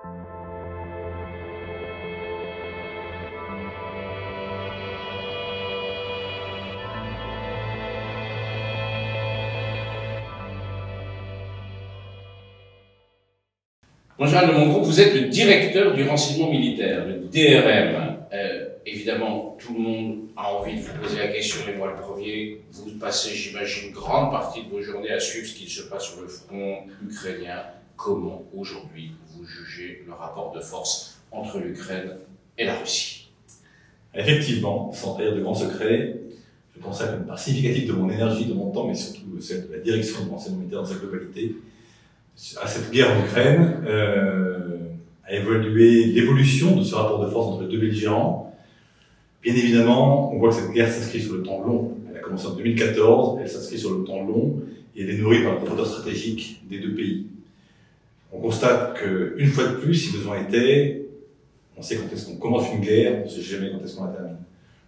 Jean de Montgros, vous êtes le directeur du renseignement militaire, le DRM. Évidemment, tout le monde a envie de vous poser la question, et moi le premier. Vous passez, j'imagine, une grande partie de vos journées à suivre ce qui se passe sur le front ukrainien. Comment, aujourd'hui, vous jugez le rapport de force entre l'Ukraine et la Russie? Effectivement, sans trahir de grands secrets, je consacre une part significative de mon énergie, de mon temps, mais surtout celle de la direction du renseignement militaire dans sa globalité, à cette guerre en Ukraine, à évaluer l'évolution de ce rapport de force entre les deux belligérants. Bien évidemment, on voit que cette guerre s'inscrit sur le temps long. Elle a commencé en 2014, elle s'inscrit sur le temps long et elle est nourrie par la profondeur stratégique des deux pays. On constate qu'une fois de plus, si besoin était, on sait quand est-ce qu'on commence une guerre, on ne sait jamais quand est-ce qu'on la termine.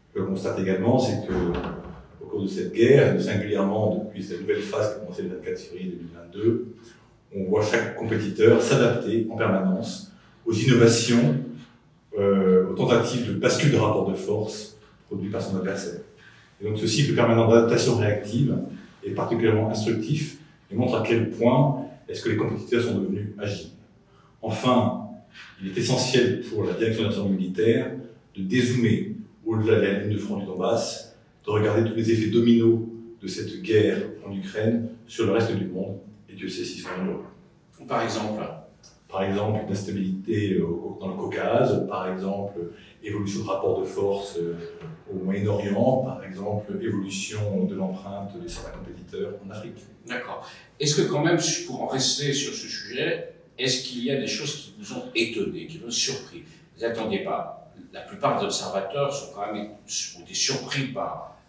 Ce que l'on constate également, c'est que au cours de cette guerre, et singulièrement depuis cette nouvelle phase qui a commencé le 24 février 2022, on voit chaque compétiteur s'adapter en permanence aux innovations, aux tentatives de bascule de rapport de force produits par son adversaire. Et donc ce cycle permanent d'adaptation réactive est particulièrement instructif et montre à quel point est-ce que les compétiteurs sont devenus agiles. Enfin, il est essentiel pour la direction des renseignements militaires de dézoomer au-delà de la ligne de front du Donbass, de regarder tous les effets dominos de cette guerre en Ukraine sur le reste du monde. Et Dieu sait s'ils sont nombreux. Par exemple, l'instabilité dans le Caucase, par exemple, évolution de rapport de force au Moyen-Orient, par exemple, évolution de l'empreinte de certains compétiteurs en Afrique. D'accord. Est-ce que quand même, pour en rester sur ce sujet, est-ce qu'il y a des choses qui vous ont étonné, qui vous ont surpris? Vous n'attendiez pas. La plupart des observateurs sont quand même été surpris par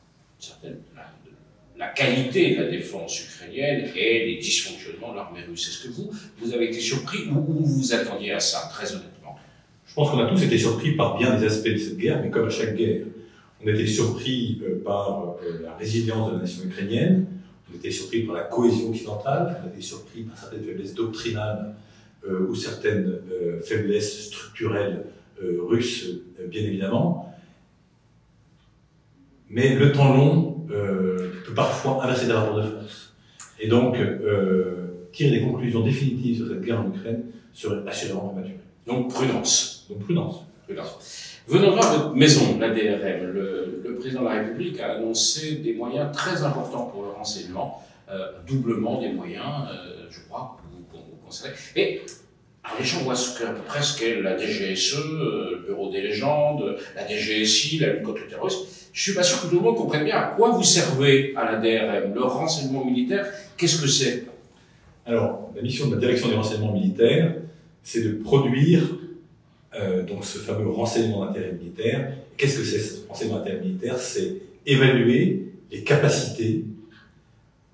la qualité de la défense ukrainienne et les dysfonctionnements de l'armée russe. Est-ce que vous avez été surpris ou vous vous attendiez à ça, très honnêtement? Je pense qu'on a tous été surpris par bien des aspects de cette guerre, mais comme à chaque guerre. On a été surpris par la résilience de la nation ukrainienne, on a été surpris par la cohésion occidentale, on a été surpris par certaines faiblesses doctrinales ou certaines faiblesses structurelles russes, bien évidemment. Mais le temps long peut parfois inverser des rapports de force. Et donc, tirer des conclusions définitives sur cette guerre en Ukraine serait assurément prématuré. Donc prudence. Donc prudence. Venons voir votre maison, la DRM. Le président de la République a annoncé des moyens très importants pour le renseignement, doublement des moyens, je crois, que vous conseillez. Et alors les gens voient ce que presque la DGSE, le Bureau des légendes, la DGSI, la lutte contre le terrorisme. Je suis pas sûr que tout le monde comprenne bien à quoi vous servez à la DRM. Le renseignement militaire, qu'est-ce que c'est? Alors, la mission de la direction des renseignements militaires, c'est de produire donc ce fameux renseignement d'intérêt militaire. Qu'est-ce que c'est ce renseignement d'intérêt militaire? C'est évaluer les capacités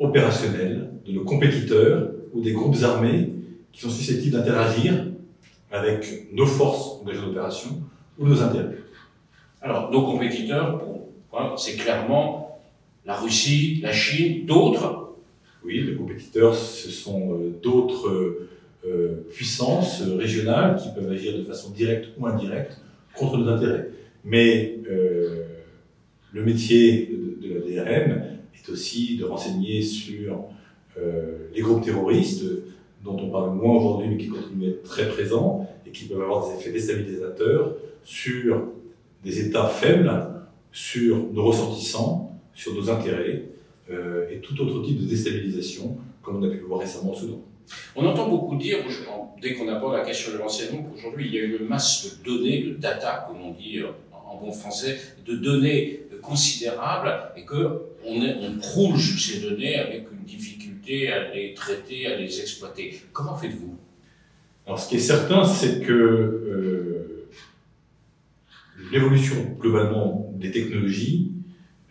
opérationnelles de nos compétiteurs ou des groupes armés qui sont susceptibles d'interagir avec nos forces engagées en opération ou nos intérêts. Alors, nos compétiteurs, c'est clairement la Russie, la Chine, d'autres? Oui, les compétiteurs, ce sont d'autres puissances régionales qui peuvent agir de façon directe ou indirecte contre nos intérêts. Mais le métier de la DRM est aussi de renseigner sur les groupes terroristes, dont on parle moins aujourd'hui, mais qui continuent à être très présents et qui peuvent avoir des effets déstabilisateurs sur des États faibles, sur nos ressortissants, sur nos intérêts et tout autre type de déstabilisation, comme on a pu le voir récemment au Soudan. On entend beaucoup dire, dès qu'on aborde la question de renseignement, qu'aujourd'hui il y a une masse de données, de data, comme on dit en bon français, de données considérables et qu'on croule sur ces données avec une difficulté à les traiter, à les exploiter. Comment faites-vous? Alors ce qui est certain, c'est que l'évolution globalement des technologies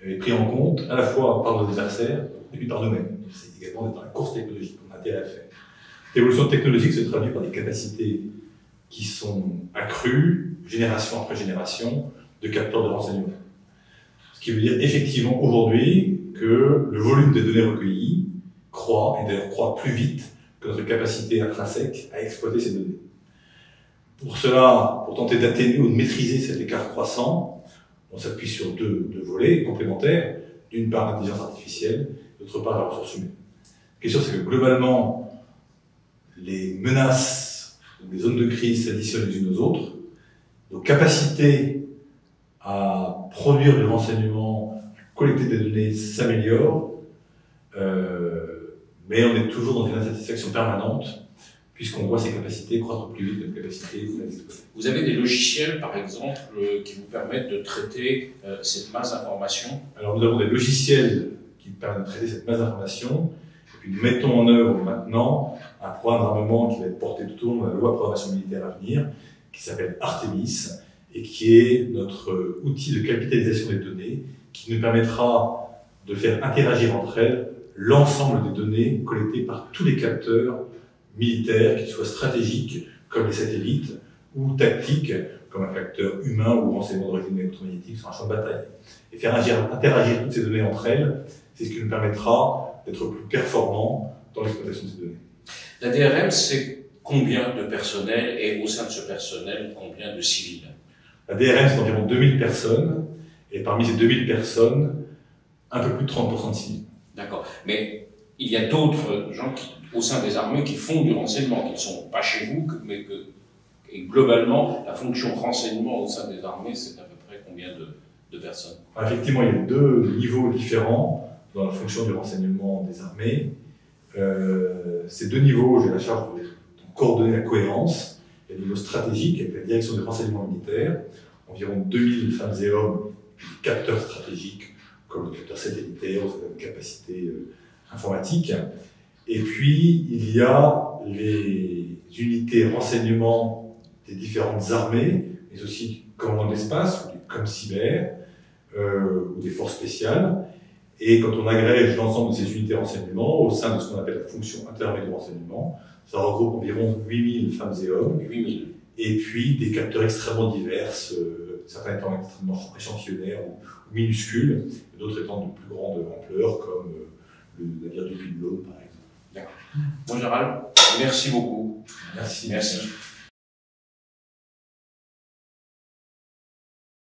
est prise en compte à la fois par nos adversaires et puis par nous-mêmes. C'est également dans la course technologique qu'on a intérêt à le faire. L'évolution technologique se traduit par des capacités qui sont accrues, génération après génération, de capteurs de renseignement. Ce qui veut dire effectivement aujourd'hui que le volume des données recueillies croît, et d'ailleurs croît plus vite que notre capacité intrinsèque à exploiter ces données. Pour cela, pour tenter d'atténuer ou de maîtriser cet écart croissant, on s'appuie sur deux volets complémentaires. D'une part, l'intelligence artificielle, d'autre part, la ressource humaine. La question, c'est que globalement, les menaces ou les zones de crise s'additionnent les unes aux autres. Nos capacités à produire du renseignement, collecter des données s'améliorent, mais on est toujours dans une insatisfaction permanente, puisqu'on voit ces capacités croître plus vite que nos capacités à l'exploiter. Vous avez des logiciels, par exemple, qui vous permettent de traiter cette masse d'informations? Alors nous avons des logiciels qui permettent de traiter cette masse d'informations, et puis nous mettons en œuvre maintenant un programme d'armement qui va être porté tout au long de la loi de programmation militaire à venir, qui s'appelle Artemis, et qui est notre outil de capitalisation des données, qui nous permettra de faire interagir entre elles l'ensemble des données collectées par tous les capteurs militaires, qu'ils soient stratégiques, comme les satellites, ou tactiques, comme un capteur humain ou renseignement d'origine électromagnétique sur un champ de bataille. Et faire interagir toutes ces données entre elles, c'est ce qui nous permettra d'être plus performants dans l'exploitation de ces données. La DRM, c'est combien de personnel, et au sein de ce personnel, combien de civils? La DRM, c'est environ 2000 personnes, et parmi ces 2000 personnes, un peu plus de 30% de civils. D'accord. Mais il y a d'autres gens au sein des armées qui font du renseignement, qui ne sont pas chez vous, mais que, et globalement, la fonction renseignement au sein des armées, c'est à peu près combien de personnes? Effectivement, il y a deux niveaux différents dans la fonction du renseignement des armées. Ces deux niveaux, j'ai la charge de coordonner la cohérence. Il y a le niveau stratégique, avec la direction du renseignement militaire, environ 2000 femmes et hommes, puis des capteurs stratégiques, comme le capteur satellitaire, une capacité informatique. Et puis, il y a les unités renseignement des différentes armées, mais aussi commandement de l'espace, comme cyber, ou des forces spéciales. Et quand on agrège l'ensemble de ces unités renseignement au sein de ce qu'on appelle la fonction interarmée du renseignement, ça regroupe environ 8000 femmes et hommes. 8000. Et puis des capteurs extrêmement divers, certains étant extrêmement échantillonnaires ou minuscules, d'autres étant de plus grande ampleur, comme le navire du Puy de Dôme, par exemple. D'accord. Bon, Gérald, merci beaucoup. Merci. Merci.